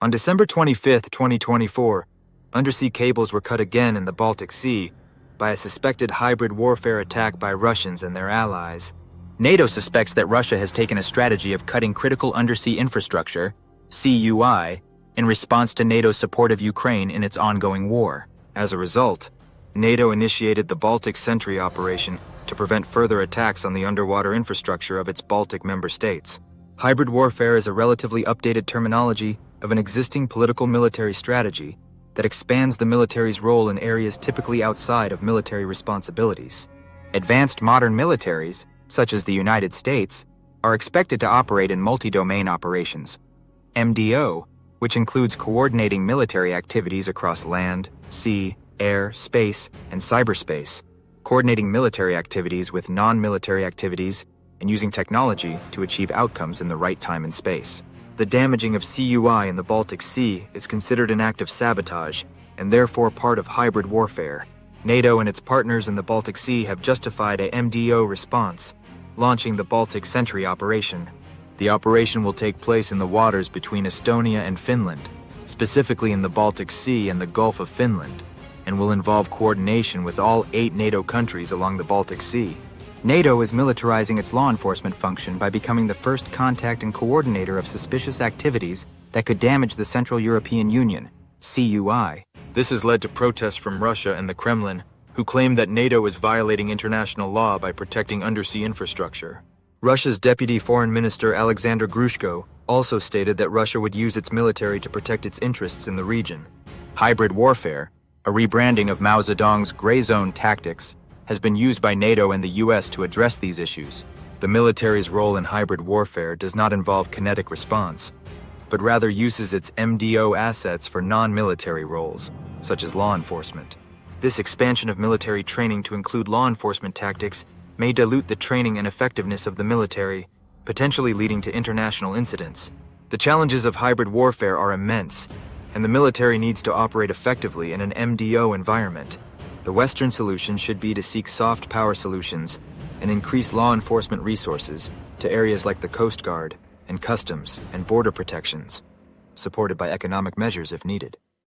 On December 25, 2024, undersea cables were cut again in the Baltic Sea by a suspected hybrid warfare attack by Russians and their allies. NATO suspects that Russia has taken a strategy of cutting critical undersea infrastructure, CUI, in response to NATO's support of Ukraine in its ongoing war. As a result, NATO initiated the Baltic Sentry operation to prevent further attacks on the underwater infrastructure of its Baltic member states. Hybrid warfare is a relatively updated terminology of an existing political military strategy that expands the military's role in areas typically outside of military responsibilities. Advanced modern militaries, such as the United States, are expected to operate in multi-domain operations, MDO, which includes coordinating military activities across land, sea, air, space, and cyberspace, coordinating military activities with non-military activities, and using technology to achieve outcomes in the right time and space. The damaging of CUI in the Baltic Sea is considered an act of sabotage and therefore part of hybrid warfare. NATO and its partners in the Baltic Sea have justified a MDO response, launching the Baltic Sentry operation. The operation will take place in the waters between Estonia and Finland, specifically in the Baltic Sea and the Gulf of Finland, and will involve coordination with all 8 NATO countries along the Baltic Sea. NATO is militarizing its law enforcement function by becoming the first contact and coordinator of suspicious activities that could damage the Central European Union, CUI. This has led to protests from Russia and the Kremlin, who claim that NATO is violating international law by protecting undersea infrastructure. Russia's Deputy Foreign Minister Alexander Grushko also stated that Russia would use its military to protect its interests in the region. Hybrid warfare, a rebranding of Mao Zedong's gray zone tactics, has been used by NATO and the US to address these issues. The military's role in hybrid warfare does not involve kinetic response, but rather uses its MDO assets for non-military roles, such as law enforcement. This expansion of military training to include law enforcement tactics may dilute the training and effectiveness of the military, potentially leading to international incidents. The challenges of hybrid warfare are immense, and the military needs to operate effectively in an MDO environment. The Western solution should be to seek soft power solutions and increase law enforcement resources to areas like the Coast Guard and customs and border protections, supported by economic measures if needed.